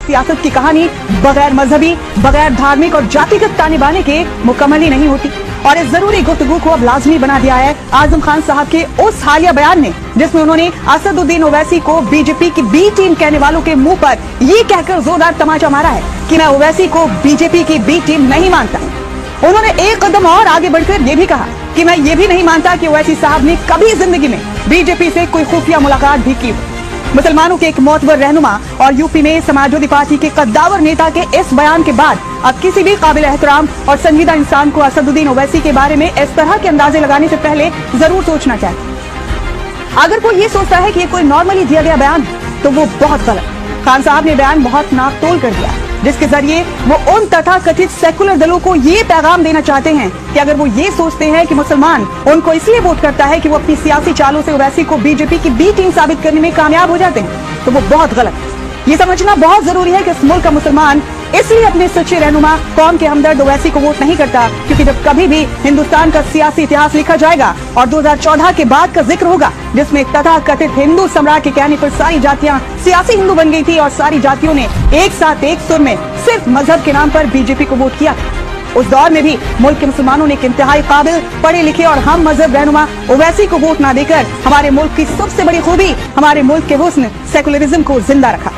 सियासत की कहानी बगैर मजहबी, बगैर धार्मिक और जातिगत ताने बाने के मुकम्मल ही नहीं होती। और इस जरूरी गुफ्तगू को अब लाजमी बना दिया है आजम खान साहब के उस हालिया बयान ने, जिसमें उन्होंने असदुद्दीन ओवैसी को बीजेपी की बी टीम कहने वालों के मुंह पर ये कहकर जोरदार तमाचा मारा है कि मैं ओवैसी को बीजेपी की बी टीम नहीं मानता। उन्होंने एक कदम और आगे बढ़कर ये भी कहा कि मैं ये भी नहीं मानता कि ओवैसी साहब ने कभी जिंदगी में बीजेपी से कोई खुफिया मुलाकात भी की। मुसलमानों के एक मोतबर रहनुमा और यूपी में समाजवादी पार्टी के कद्दावर नेता के इस बयान के बाद अब किसी भी काबिल एहतराम और संजीदा इंसान को असदुद्दीन ओवैसी के बारे में इस तरह के अंदाजे लगाने से पहले जरूर सोचना चाहिए। अगर कोई ये सोचता है कि ये कोई नॉर्मली दिया गया बयान है तो वो बहुत गलत। खान साहब ने बयान बहुत नाकतोल कर दिया, जिसके जरिए वो उन तथाकथित सेकुलर दलों को ये पैगाम देना चाहते हैं कि अगर वो ये सोचते हैं कि मुसलमान उनको इसलिए वोट करता है कि वो अपनी सियासी चालों से ओवैसी को बीजेपी की बी टीम साबित करने में कामयाब हो जाते हैं, तो वो बहुत गलत है। ये समझना बहुत जरूरी है कि इस मुल्क का मुसलमान इसलिए अपने सच्चे रहनुमा कौम के हमदर्द ओवैसी को वोट नहीं करता क्योंकि जब कभी भी हिंदुस्तान का सियासी इतिहास लिखा जाएगा और 2014 के बाद का जिक्र होगा जिसमें तथाकथित हिंदू सम्राट के कहने पर सारी जातियां सियासी हिंदू बन गई थी और सारी जातियों ने एक साथ एक सुर में सिर्फ मजहब के नाम पर बीजेपी को वोट किया, उस दौर में भी मुल्क के मुसलमानों ने एक इंतहाई काबिल, पढ़े लिखे और हम मजहब रहनुमा ओवैसी को वोट न देकर हमारे मुल्क की सबसे बड़ी खूबी, हमारे मुल्क के हुस्न सेकुलरिज्म को जिंदा रखा।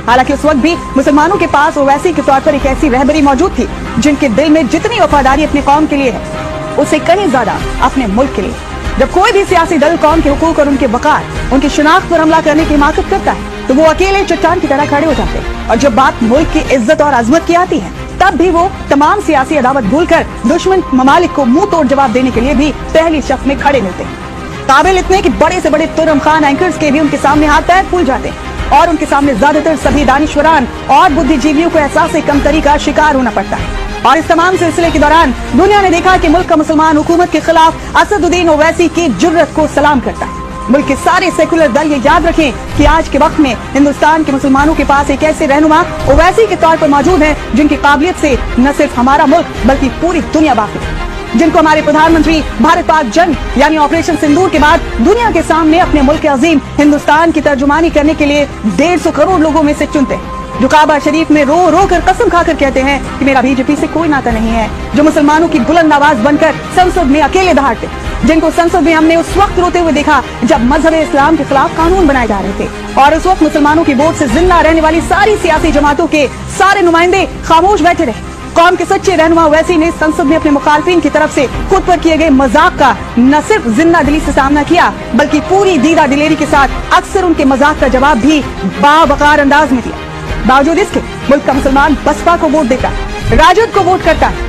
हालांकि उस वक्त भी मुसलमानों के पास ओवैसी के तौर पर एक ऐसी रहबरी मौजूद थी जिनके दिल में जितनी वफादारी अपने कौम के लिए है उससे कहीं ज्यादा अपने मुल्क के लिए। जब कोई भी सियासी दल कौम के हुकूक और उनके वकार, उनकी शिनाख्त पर हमला करने की हिमाकत करता है तो वो अकेले चट्टान की तरह खड़े हो जाते हैं, और जब बात मुल्क की इज्जत और अजमत की आती है तब भी वो तमाम सियासी अदावत भूलकर दुश्मन ममालिक को मुंह तोड़ जवाब देने के लिए भी पहली शख्स में खड़े मिलते हैं। काबिल इतने कि बड़े से बड़े तुर्रम खान एंकर्स के भी उनके सामने हाथ पैर फूल जाते हैं और उनके सामने ज्यादातर सभी दानिश्वरान और बुद्धिजीवियों को एहसास कमतरी का शिकार होना पड़ता है। और इस तमाम सिलसिले के दौरान दुनिया ने देखा कि मुल्क का मुसलमान हुकूमत के खिलाफ असदुद्दीन ओवैसी की जुर्रत को सलाम करता है। मुल्क के सारे सेकुलर दल ये याद रखें कि आज के वक्त में हिंदुस्तान के मुसलमानों के पास एक ऐसे रहनुमा ओवैसी के तौर पर मौजूद है जिनकी काबिलियत से न सिर्फ हमारा मुल्क बल्कि पूरी दुनिया वाकिफ है, जिनको हमारे प्रधानमंत्री भारत पाक जंग यानी ऑपरेशन सिंदूर के बाद दुनिया के सामने अपने मुल्क के अजीम हिंदुस्तान की तर्जुमानी करने के लिए 150 करोड़ लोगों में से चुनते हैं, जो काबा शरीफ में रो रो कर कसम खाकर कहते हैं कि मेरा बीजेपी से कोई नाता नहीं है, जो मुसलमानों की बुलंद आवाज बनकर संसद में अकेले दहाड़ते, जिनको संसद में हमने उस वक्त रोते हुए देखा जब मजहब इस्लाम के खिलाफ कानून बनाए जा रहे थे और उस वक्त मुसलमानों की वोट से जिंदा रहने वाली सारी सियासी जमातों के सारे नुमाइंदे खामोश बैठे रहे। कौम के सच्चे रहनुमा ओवैसी ने संसद में अपने मुखालफिन की तरफ से खुद पर किए गए मजाक का न सिर्फ जिंदा दिली से सामना किया बल्कि पूरी दीदा दिलेरी के साथ अक्सर उनके मजाक का जवाब भी बावकार अंदाज में दिया। बावजूद इसके मुल्क का मुसलमान बसपा को वोट देता है, राजद को वोट करता है,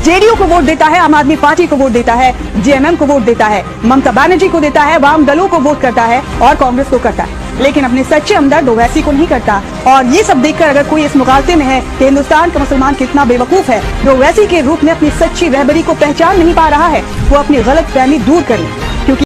जेडीयू को वोट देता है, आम आदमी पार्टी को वोट देता है, जेएमएम को वोट देता है, ममता बनर्जी को देता है, वाम दलों को वोट करता है और कांग्रेस को करता है, लेकिन अपने सच्चे हमदर्द ओवैसी को नहीं करता। और ये सब देखकर अगर कोई इस मुकाबले में है कि हिंदुस्तान का मुसलमान कितना बेवकूफ है जो ओवैसी के रूप में अपनी सच्ची रहबरी को पहचान नहीं पा रहा है, वो अपनी गलत फहमी दूर कर ले।